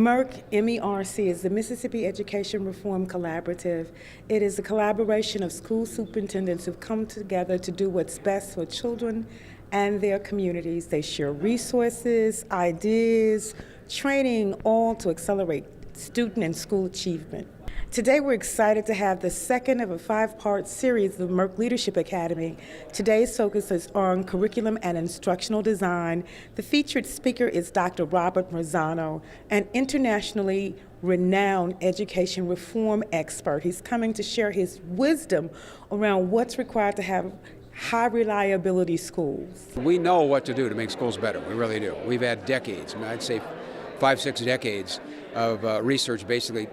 MERC, MERC, is the Mississippi Education Reform Collaborative. It is a collaboration of school superintendents who've come together to do what's best for children and their communities. They share resources, ideas, training, all to accelerate student and school achievement. Today we're excited to have the second of a 5-part series of the MERC Leadership Academy. Today's focus is on curriculum and instructional design. The featured speaker is Dr. Robert Marzano, an internationally renowned education reform expert. He's coming to share his wisdom around what's required to have high reliability schools. We know what to do to make schools better, we really do. We've had decades, I'd say 5-6 decades of research basically,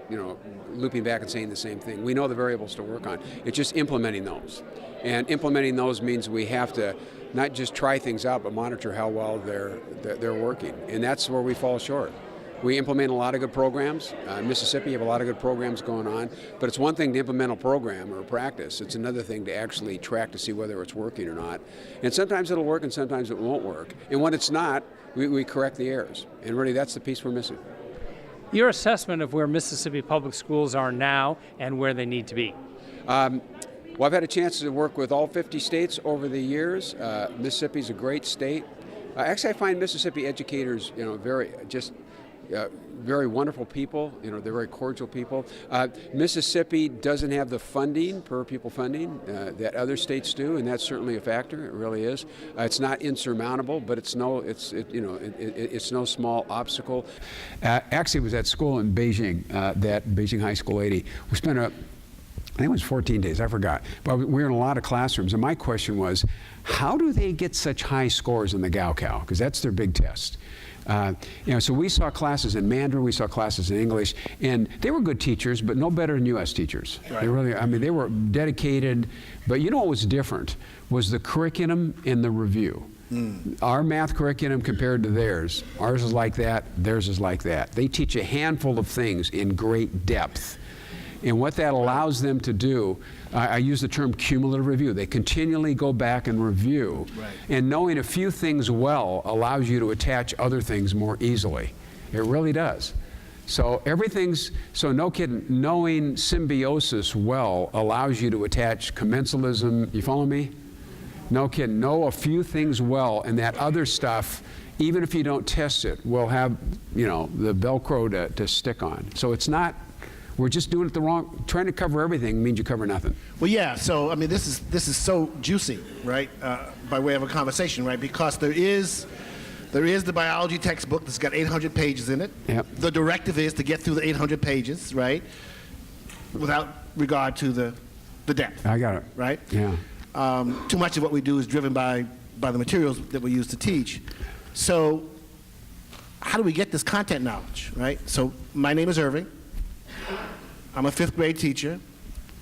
looping back and saying the same thing. We know the variables to work on. It's just implementing those. And implementing those means we have to not just try things out, but monitor how well they're working. And that's where we fall short. We implement a lot of good programs. Mississippi have a lot of good programs going on, but it's one thing to implement a program or a practice. It's another thing to actually track to see whether it's working or not. And sometimes it'll work and sometimes it won't work. And when it's not, we correct the errors. And really that's the piece we're missing. Your assessment of where Mississippi public schools are now and where they need to be. Well, I've had a chance to work with all 50 states over the years. Mississippi's a great state. Actually, I find Mississippi educators, very wonderful people. They're very cordial people. Mississippi doesn't have the funding, per pupil funding, that other states do, and that's certainly a factor. It really is. It's not insurmountable, but it's no small obstacle. Actually, it was at school in Beijing, that Beijing High School 80. We spent I think it was 14 days, I forgot. But we were in a lot of classrooms, and my question was, how do they get such high scores in the Gaokao? Because that's their big test. So we saw classes in Mandarin, we saw classes in English, and they were good teachers, but no better than U.S. teachers. Right. They were dedicated, but what was different was the curriculum and the review. Our math curriculum compared to theirs, ours is like that, theirs is like that. They teach a handful of things in great depth. And what that allows them to do, I use the term cumulative review. They continually go back and review. Right. And knowing a few things well allows you to attach other things more easily. It really does. So no kidding, knowing symbiosis well allows you to attach commensalism, you follow me? No kidding, know a few things well, and that other stuff, even if you don't test it, will have, the Velcro to stick on. So it's not, we're just doing it trying to cover everything means you cover nothing. Well, yeah, so, this is so juicy, right, by way of a conversation, right, because there is the biology textbook that's got 800 pages in it. Yep. The directive is to get through the 800 pages, right, without regard to the depth. I got it. Right? Yeah. Too much of what we do is driven by the materials that we use to teach. So how do we get this content knowledge, right? So my name is Irving. I'm a 5th grade teacher.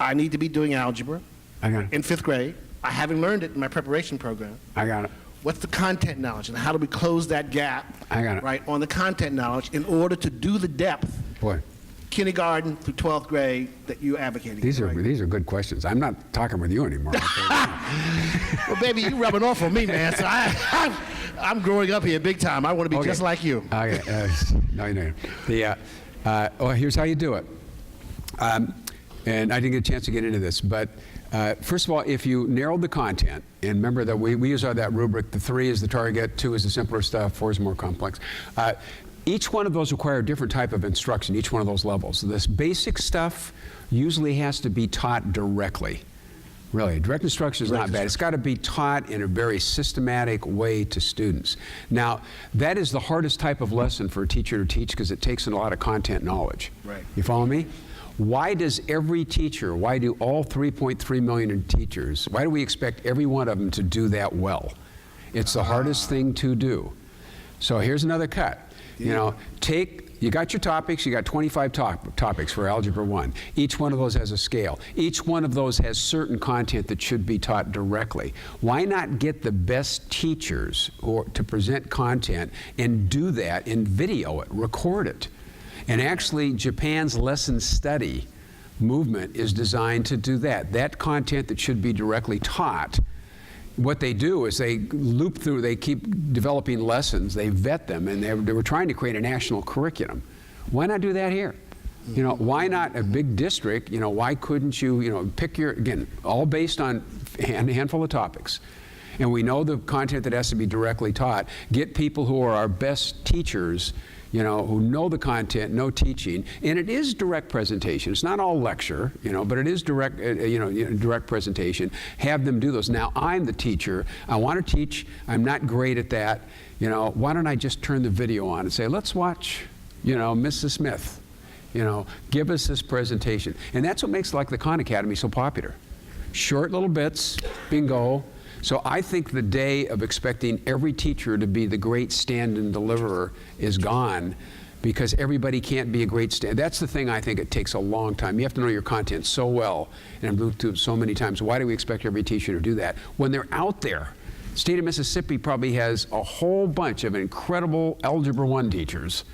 I need to be doing algebra in 5th grade. I haven't learned it in my preparation program. I got it. What's the content knowledge, and how do we close that gap? I got it. Right, on the content knowledge in order to do the depth, kindergarten through 12th grade, that you're advocating. These are good questions. I'm not talking with you anymore. Well, baby, you're rubbing off on me, man. So I'm growing up here big time. I want to be just like you. Okay. No. Here's how you do it. And I didn't get a chance to get into this, but first of all, if you narrowed the content, and remember that we use that rubric, the 3 is the target, 2 is the simpler stuff, 4 is more complex. Each one of those require a different type of instruction, each one of those levels. This basic stuff usually has to be taught directly. Really, direct instruction is not bad. It's got to be taught in a very systematic way to students. Now, that is the hardest type of lesson for a teacher to teach because it takes in a lot of content knowledge. Right. You follow me? Why does every teacher, why do all 3.3 million teachers, why do we expect every one of them to do that well? It's the hardest thing to do. So here's another cut. You got your topics, you got 25 topics for Algebra 1. Each one of those has a scale. Each one of those has certain content that should be taught directly. Why not get the best teachers to present content and do that and video it, record it? And actually, Japan's lesson study movement is designed to do that. That content that should be directly taught, what they do is they loop through, they keep developing lessons, they vet them, and they were trying to create a national curriculum Why not do that here? You know, why not a big district? You know, why couldn't you, you know, pick your, again, all based on a handful of topics. And we know the content that has to be directly taught. Get people who are our best teachers, you know, who know the content, know teaching, and it is direct presentation. It's not all lecture, you know, but it is direct, direct presentation. Have them do those. Now, I'm the teacher. I want to teach. I'm not great at that. You know, why don't I just turn the video on and say, let's watch, you know, Mrs. Smith, you know, give us this presentation. And that's what makes like the Khan Academy so popular. Short little bits, bingo. So I think the day of expecting every teacher to be the great stand-in deliverer is gone, because everybody can't be a great stand. That's the thing I think it takes a long time. You have to know your content so well, and I've moved to it so many times. Why do we expect every teacher to do that when they're out there? State of Mississippi probably has a whole bunch of incredible Algebra 1 teachers.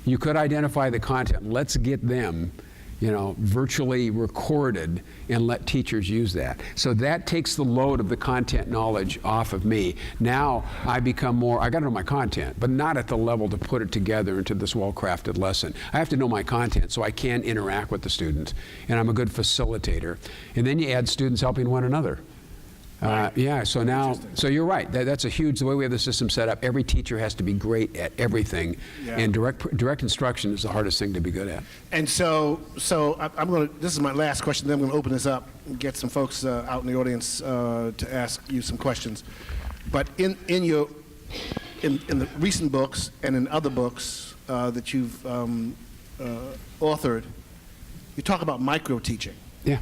You could identify the content. Let's get them, you know, virtually recorded and let teachers use that. So that takes the load of the content knowledge off of me. Now I become more, I gotta know my content, but not at the level to put it together into this well-crafted lesson. I have to know my content so I can interact with the students, and I'm a good facilitator. And then you add students helping one another. Yeah, so now, so you're right. That's a huge, the way we have the system set up, every teacher has to be great at everything. Yeah. And direct instruction is the hardest thing to be good at. And so I'm going to, this is my last question, then I'm going to open this up and get some folks out in the audience to ask you some questions. But in the recent books and in other books that you've authored, you talk about micro-teaching. Yeah.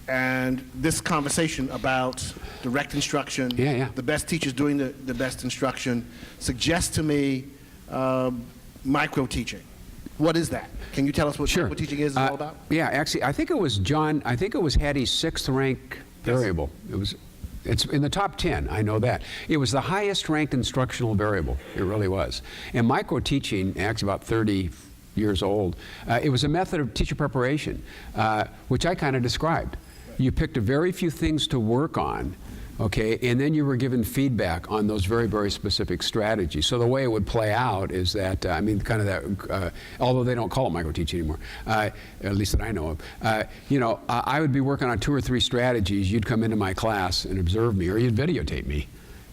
And this conversation about direct instruction, the best teachers doing the best instruction, suggests to me micro-teaching. What is that? Can you tell us what micro-teaching is all about? Yeah, actually, I think it was Hattie's 6th rank variable. It's in the top 10, I know that. It was the highest ranked instructional variable, it really was. And micro-teaching, actually about 30 years old, it was a method of teacher preparation, which I kind of described. You picked a very few things to work on, okay, and then you were given feedback on those very, very specific strategies. So the way it would play out is that, I mean, kind of that, although they don't call it micro-teaching anymore, at least that I know of, you know, I would be working on 2 or 3 strategies. You'd come into my class and observe me, or you'd videotape me.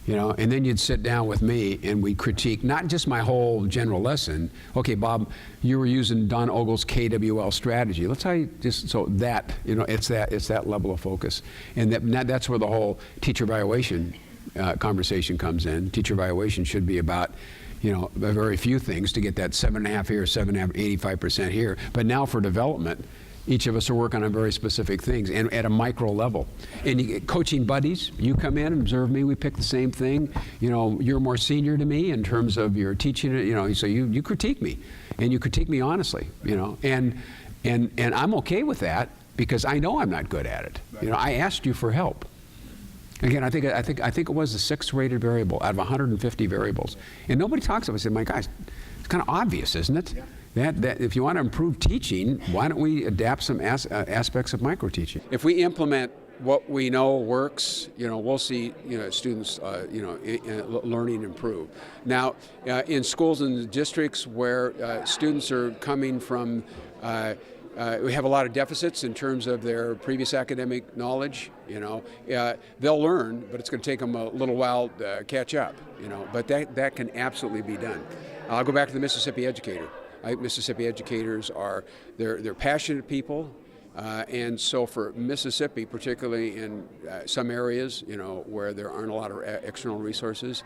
You know, and then you'd sit down with me and we'd critique not just my whole general lesson. Okay, Bob, you were using Don Ogle's KWL strategy. Let's how you just, so that, you know, it's that level of focus. And that's where the whole teacher evaluation conversation comes in. Teacher evaluation should be about, you know, very few things to get that 7.5 here, 7.5, 85% here. But now for development, each of us are working on very specific things and at a micro level. And you get coaching buddies, you come in and observe me, we pick the same thing. You know, you're more senior to me in terms of your teaching, you know, so you critique me, and you critique me honestly, you know, and I'm okay with that because I know I'm not good at it. You know, I asked you for help. Again, I think it was the 6th rated variable out of 150 variables. And nobody talks about it. I said, my guys, it's kind of obvious, isn't it? Yeah. That if you want to improve teaching, why don't we adapt some aspects of micro-teaching? If we implement what we know works, you know, we'll see, you know, students, you know, learning improve. Now, in schools and districts where students are coming from, we have a lot of deficits in terms of their previous academic knowledge, you know. They'll learn, but it's going to take them a little while to catch up, you know. But that can absolutely be done. I'll go back to the Mississippi educator. Mississippi educators they're passionate people, and so for Mississippi, particularly in some areas, you know, where there aren't a lot of external resources,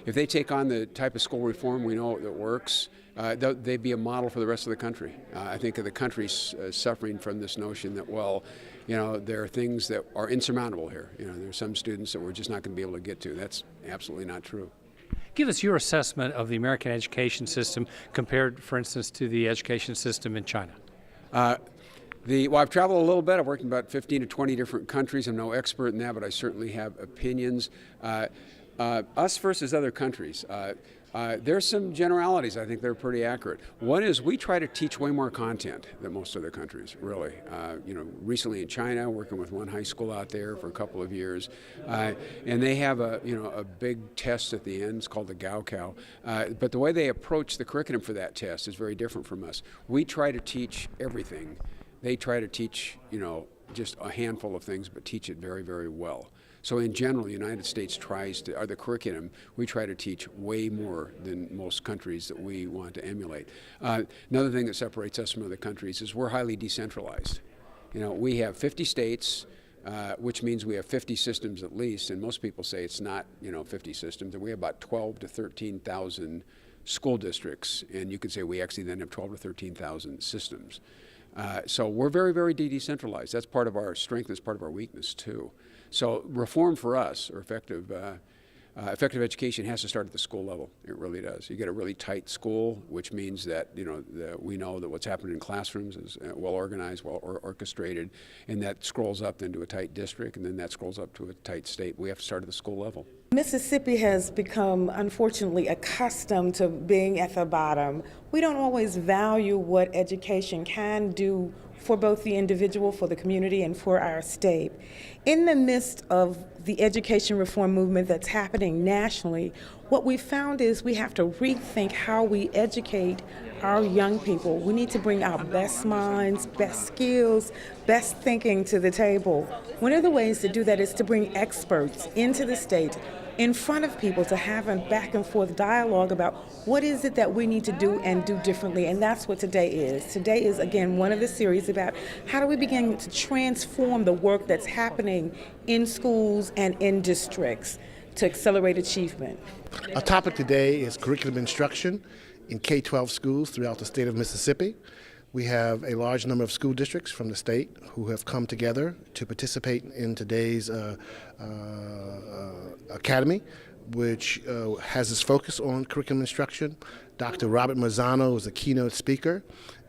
if they take on the type of school reform we know that works, they'd be a model for the rest of the country. I think the country's suffering from this notion that, well, you know, there are things that are insurmountable here. You know, there are some students that we're just not going to be able to get to. That's absolutely not true. Give us your assessment of the American education system compared, for instance, to the education system in China. Well, I've traveled a little bit. I've worked in about 15 to 20 different countries. I'm no expert in that, but I certainly have opinions. Us versus other countries. There's some generalities. I think they're pretty accurate. One is we try to teach way more content than most other countries, really. Recently in China, working with one high school out there for a couple of years, and they have a big test at the end. It's called the Gaokao. But the way they approach the curriculum for that test is very different from us. We try to teach everything. They try to teach, just a handful of things, but teach it very, very well. So in general, the United States the curriculum, we try to teach way more than most countries that we want to emulate. Another thing that separates us from other countries is we're highly decentralized. We have 50 states, which means we have 50 systems at least, and most people say it's not, 50 systems, and we have about 12 to 13,000 school districts, and you could say we actually then have 12 to 13,000 systems. So we're very, very decentralized. That's part of our strength, that's part of our weakness too. So reform for us, or effective education, has to start at the school level. It really does. You get a really tight school, which means that we know that what's happening in classrooms is well organized, well orchestrated, and that scrolls up then to a tight district, and then that scrolls up to a tight state. We have to start at the school level. Mississippi has become, unfortunately, accustomed to being at the bottom. We don't always value what education can do for both the individual, for the community, and for our state. In the midst of the education reform movement that's happening nationally, what we found is we have to rethink how we educate our young people. We need to bring our best minds, best skills, best thinking to the table. One of the ways to do that is to bring experts into the state in front of people to have a back and forth dialogue about what is it that we need to do and do differently. And that's what today is. Today is, again, one of the series about how do we begin to transform the work that's happening in schools and in districts to accelerate achievement. Our topic today is curriculum instruction in K-12 schools throughout the state of Mississippi. We have a large number of school districts from the state who have come together to participate in today's academy, which has its focus on curriculum instruction. Dr. Robert Marzano is a keynote speaker,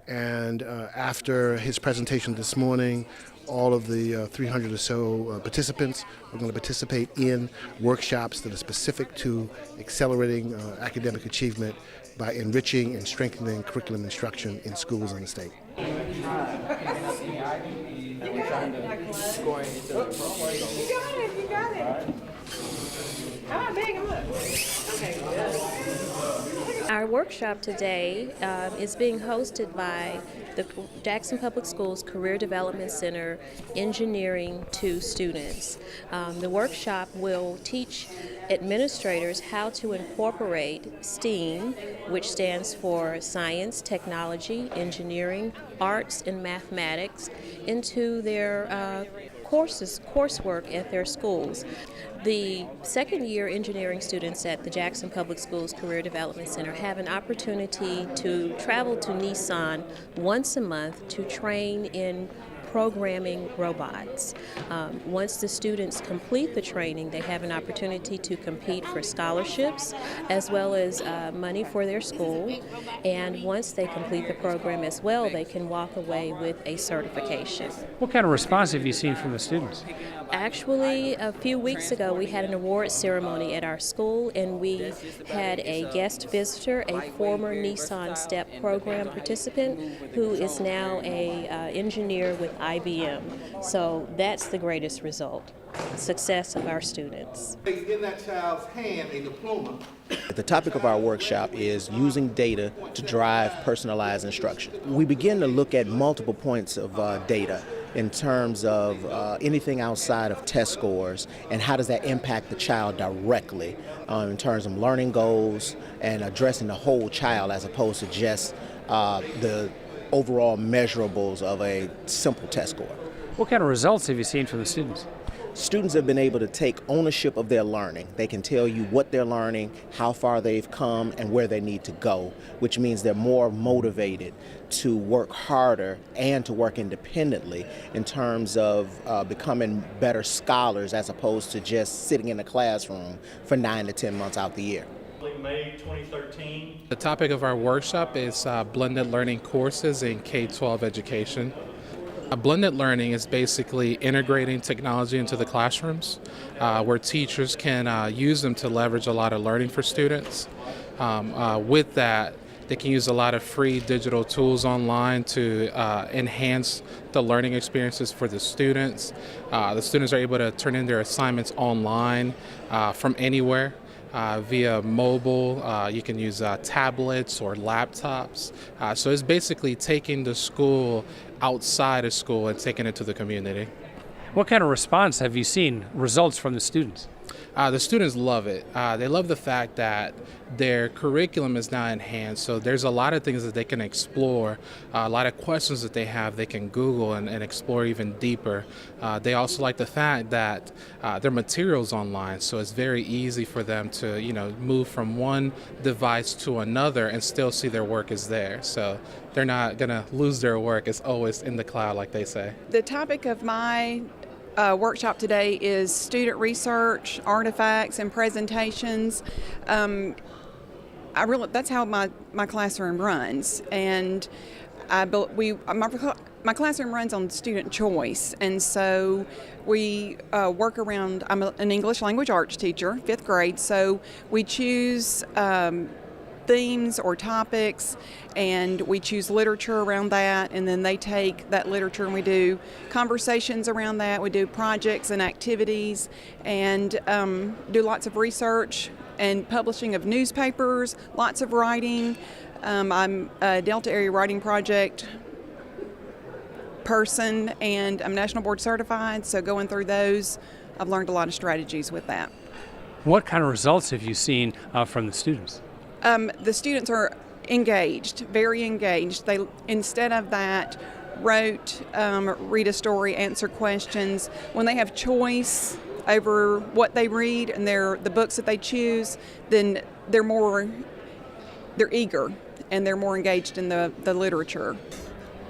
and after his presentation this morning, all of the 300 or so participants are going to participate in workshops that are specific to accelerating academic achievement by enriching and strengthening curriculum instruction in schools in the state. You got it. Come on, big, come on. Our workshop today is being hosted by the Jackson Public Schools Career Development Center Engineering 2 students. The workshop will teach administrators how to incorporate STEAM, which stands for Science, Technology, Engineering, Arts, and Mathematics, into their coursework at their schools. The second-year engineering students at the Jackson Public Schools Career Development Center have an opportunity to travel to Nissan once a month to train in programming robots. Once the students complete the training, they have an opportunity to compete for scholarships as well as money for their school. And once they complete the program as well, they can walk away with a certification. What kind of response have you seen from the students? Actually, a few weeks ago, we had an award ceremony at our school, and we had a guest visitor, a former Nissan STEP program participant, who is now an engineer with IBM. So that's the greatest result, success of our students. In that child's hand a diploma. The topic of our workshop is using data to drive personalized instruction. We begin to look at multiple points of data in terms of anything outside of test scores and how does that impact the child directly in terms of learning goals and addressing the whole child as opposed to just the overall measurables of a simple test score. What kind of results have you seen from the students? Students have been able to take ownership of their learning. They can tell you what they're learning, how far they've come, and where they need to go, which means they're more motivated to work harder and to work independently in terms of becoming better scholars as opposed to just sitting in a classroom for 9 to 10 months out the year. May 2013. The topic of our workshop is blended learning courses in K-12 education. Blended learning is basically integrating technology into the classrooms where teachers can use them to leverage a lot of learning for students. With that, they can use a lot of free digital tools online to enhance the learning experiences for the students. The students are able to turn in their assignments online from anywhere. Via mobile, you can use tablets or laptops. So it's basically taking the school outside of school and taking it to the community. What kind of response have you seen, results from the students? The students love it. They love the fact that their curriculum is now enhanced, so there's a lot of things that they can explore, a lot of questions that they have they can Google and explore even deeper. They also like the fact that their material's online, so it's very easy for them to, move from one device to another and still see their work is there. So they're not going to lose their work. It's always in the cloud, like they say. The topic of my workshop today is student research, artifacts, and presentations. That's how my classroom runs, and my classroom runs on student choice, and so we work around. I'm an English language arts teacher, 5th grade, so we choose themes or topics, and we choose literature around that, and then they take that literature and we do conversations around that. We do projects and activities, and do lots of research and publishing of newspapers, lots of writing. I'm a Delta Area Writing Project person, and I'm National Board Certified, so going through those, I've learned a lot of strategies with that. What kind of results have you seen from the students? The students are engaged, very engaged. They, instead of that, wrote, read a story, answer questions. When they have choice over what they read and the books that they choose, then they're eager and they're more engaged in the literature.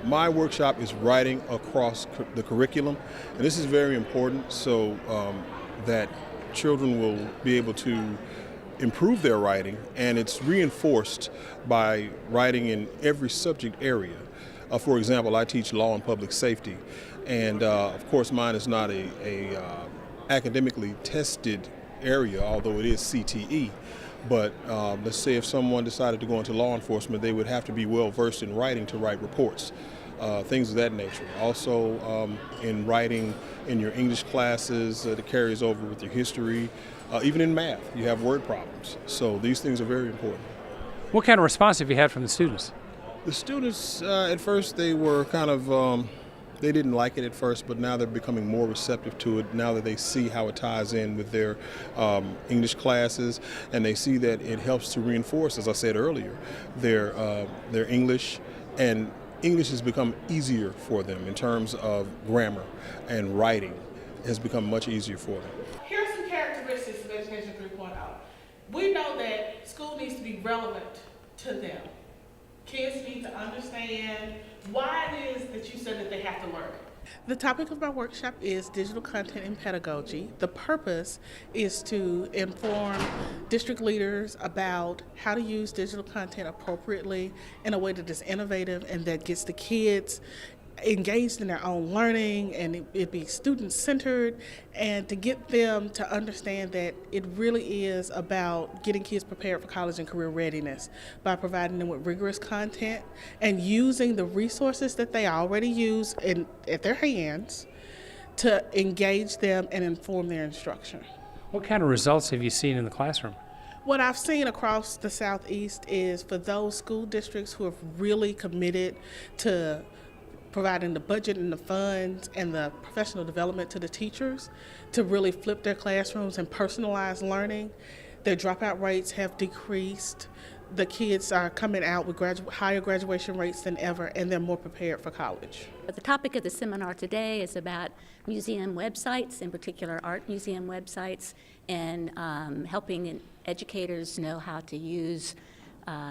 My workshop is writing across the curriculum, and this is very important so that children will be able to improve their writing, and it's reinforced by writing in every subject area. For example, I teach law and public safety, and of course mine is not a academically tested area, although it is CTE. But let's say if someone decided to go into law enforcement, they would have to be well versed in writing to write reports, things of that nature. Also in writing in your English classes, that carries over with your history. Even in math, you have word problems. So these things are very important. What kind of response have you had from the students? The students, at first, they were kind of, they didn't like it at first, but now they're becoming more receptive to it now that they see how it ties in with their English classes, and they see that it helps to reinforce, as I said earlier, their English, and English has become easier for them in terms of grammar, and writing has become much easier for them. Here are some characteristics of Education 3.0. We know that school needs to be relevant to them. Kids need to understand why it is that you said that they have to learn it. The topic of my workshop is digital content and pedagogy. The purpose is to inform district leaders about how to use digital content appropriately in a way that is innovative and that gets the kids engaged in their own learning, and it be student-centered, and to get them to understand that it really is about getting kids prepared for college and career readiness by providing them with rigorous content and using the resources that they already use at their hands to engage them and inform their instruction. What kind of results have you seen in the classroom? What I've seen across the Southeast is for those school districts who have really committed to providing the budget and the funds and the professional development to the teachers to really flip their classrooms and personalize learning, their dropout rates have decreased. The kids are coming out with higher graduation rates than ever, and they're more prepared for college. The topic of the seminar today is about museum websites, in particular art museum websites, and helping educators know how to use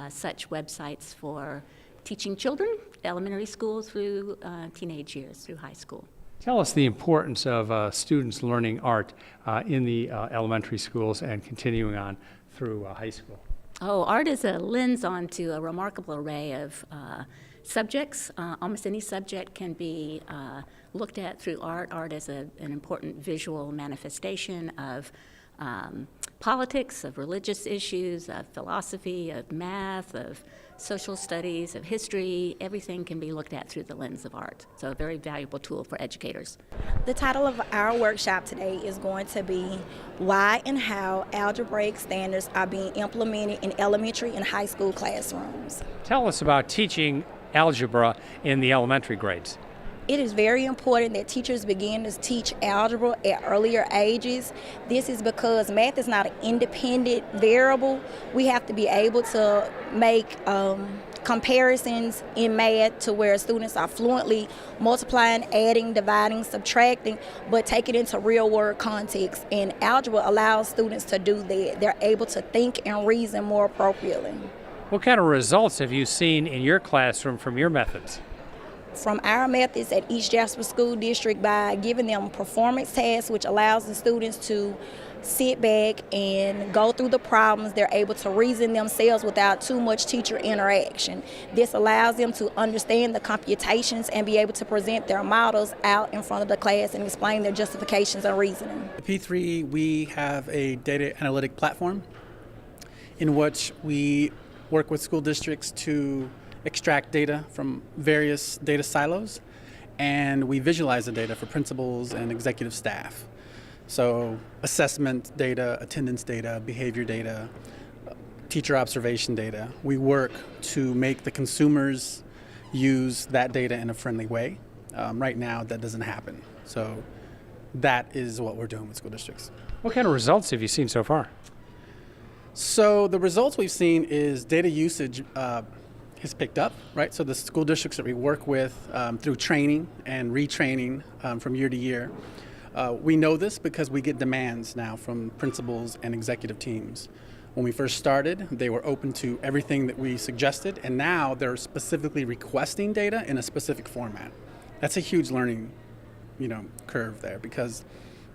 such websites for teaching children, elementary school through teenage years, through high school. Tell us the importance of students learning art in the elementary schools and continuing on through high school. Oh, art is a lens onto a remarkable array of subjects. Almost any subject can be looked at through art. Art is an important visual manifestation of politics, of religious issues, of philosophy, of math, of social studies, of history. Everything can be looked at through the lens of art. So a very valuable tool for educators. The title of our workshop today is going to be Why and How Algebraic Standards Are Being Implemented in Elementary and High School Classrooms. Tell us about teaching algebra in the elementary grades. It is very important that teachers begin to teach algebra at earlier ages. This is because math is not an independent variable. We have to be able to make comparisons in math to where students are fluently multiplying, adding, dividing, subtracting, but take it into real world context. And algebra allows students to do that. They're able to think and reason more appropriately. What kind of results have you seen in your classroom from your methods? From our methods at East Jasper School District, by giving them performance tasks, which allows the students to sit back and go through the problems. They're able to reason themselves without too much teacher interaction. This allows them to understand the computations and be able to present their models out in front of the class and explain their justifications and reasoning. At P3, we have a data analytic platform in which we work with school districts to extract data from various data silos, and we visualize the data for principals and executive staff. So assessment data, attendance data, behavior data, teacher observation data. We work to make the consumers use that data in a friendly way. Right now, that doesn't happen. So that is what we're doing with school districts. What kind of results have you seen so far? So the results we've seen is data usage has picked up, right? So the school districts that we work with through training and retraining from year to year, we know this because we get demands now from principals and executive teams. When we first started, they were open to everything that we suggested, and now they're specifically requesting data in a specific format. That's a huge learning, curve there, because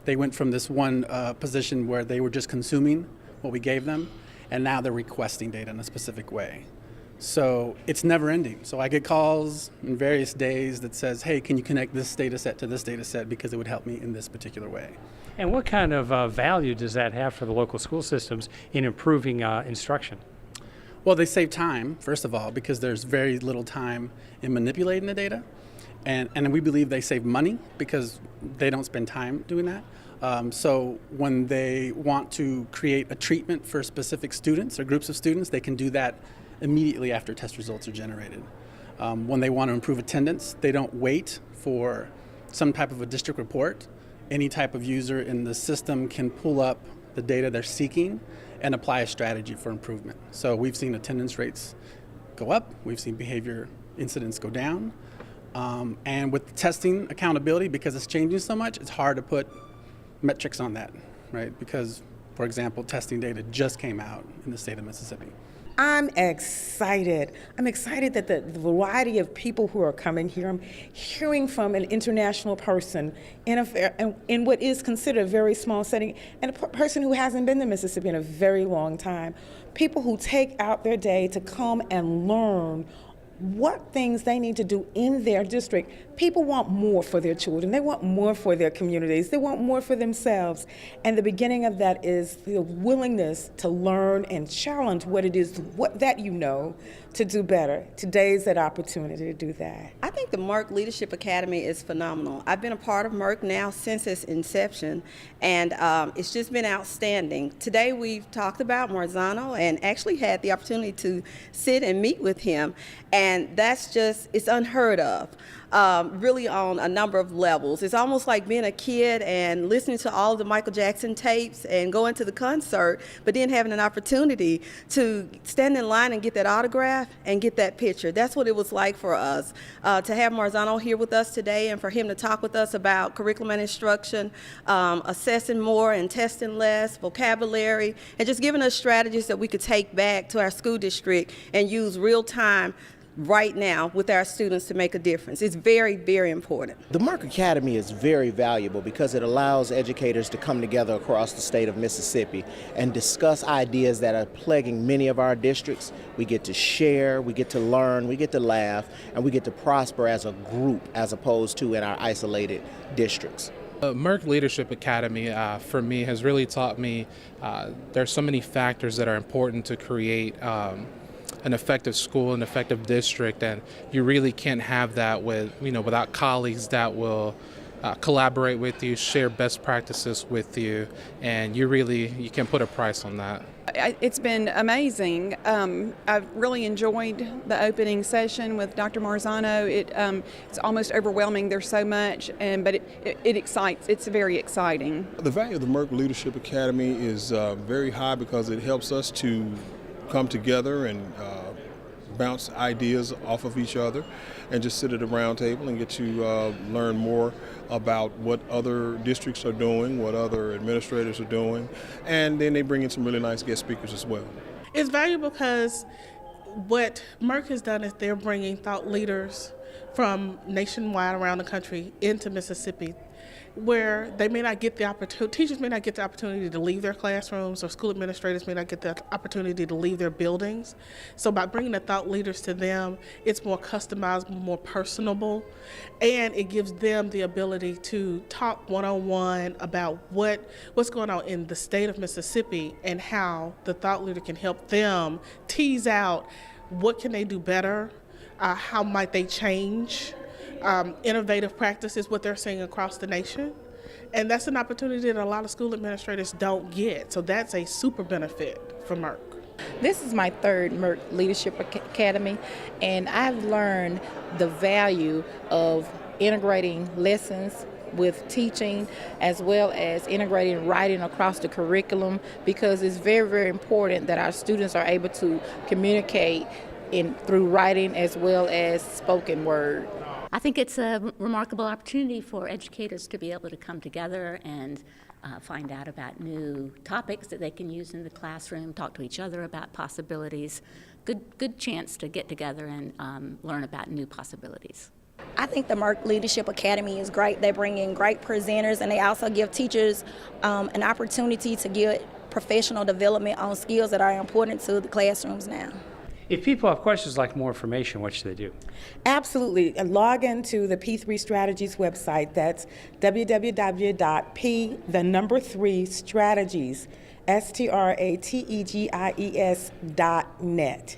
they went from this one position where they were just consuming what we gave them, and now they're requesting data in a specific way. So it's never ending. So I get calls in various days that says, hey, can you connect this data set to this data set because it would help me in this particular way. And what kind of value does that have for the local school systems in improving instruction? Well, they save time, first of all, because there's very little time in manipulating the data. And we believe they save money because they don't spend time doing that. So when they want to create a treatment for specific students or groups of students, they can do that immediately after test results are generated. When they want to improve attendance, they don't wait for some type of a district report. Any type of user in the system can pull up the data they're seeking and apply a strategy for improvement. So we've seen attendance rates go up, we've seen behavior incidents go down, and with testing accountability, because it's changing so much, it's hard to put metrics on that, right? Because, for example, testing data just came out in the state of Mississippi. I'm excited. I'm excited that the variety of people who are coming here, I'm hearing from an international person in what is considered a very small setting, and a person who hasn't been to Mississippi in a very long time. People who take out their day to come and learn what things they need to do in their district. People want more for their children. They want more for their communities. They want more for themselves. And the beginning of that is the willingness to learn and challenge what it is, that you know, to do better. Today's that opportunity to do that. I think the MERC Leadership Academy is phenomenal. I've been a part of MERC now since its inception, and it's just been outstanding. Today we've talked about Marzano and actually had the opportunity to sit and meet with him, and it's unheard of. Really on a number of levels. It's almost like being a kid and listening to all of the Michael Jackson tapes and going to the concert, but then having an opportunity to stand in line and get that autograph and get that picture. That's what it was like for us. To have Marzano here with us today and for him to talk with us about curriculum and instruction, assessing more and testing less, vocabulary, and just giving us strategies that we could take back to our school district and use real time right now with our students to make a difference. It's very, very important. The MERC Academy is very valuable because it allows educators to come together across the state of Mississippi and discuss ideas that are plaguing many of our districts. We get to share, we get to learn, we get to laugh, and we get to prosper as a group as opposed to in our isolated districts. MERC Leadership Academy for me has really taught me there's so many factors that are important to create an effective school, an effective district, and you really can't have that without colleagues that will collaborate with you, share best practices with you, and you can put a price on that. It's been amazing. I've really enjoyed the opening session with Dr. Marzano. It's almost overwhelming. There's so much, but it excites. It's very exciting. The value of the MERC Leadership Academy is very high because it helps us to come together and bounce ideas off of each other and just sit at a round table and get to learn more about what other districts are doing, what other administrators are doing, and then they bring in some really nice guest speakers as well. It's valuable because what MERC has done is they're bringing thought leaders from nationwide around the country into Mississippi, where they may not get the opportunity, teachers may not get the opportunity to leave their classrooms, or school administrators may not get the opportunity to leave their buildings. So by bringing the thought leaders to them, it's more customizable, more personable, and it gives them the ability to talk one-on-one about what's going on in the state of Mississippi and how the thought leader can help them tease out what can they do better, how might they change. Innovative practices, what they're seeing across the nation. And that's an opportunity that a lot of school administrators don't get. So that's a super benefit for MERC. This is my third MERC Leadership Academy, and I've learned the value of integrating lessons with teaching, as well as integrating writing across the curriculum, because it's very, very important that our students are able to communicate through writing as well as spoken word. I think it's a remarkable opportunity for educators to be able to come together and find out about new topics that they can use in the classroom, talk to each other about possibilities. Good chance to get together and learn about new possibilities. I think the MERC Leadership Academy is great. They bring in great presenters, and they also give teachers an opportunity to get professional development on skills that are important to the classrooms now. If people have questions, like more information, what should they do? Absolutely. Log into the P3 Strategies website. That's www.p3strategies.net.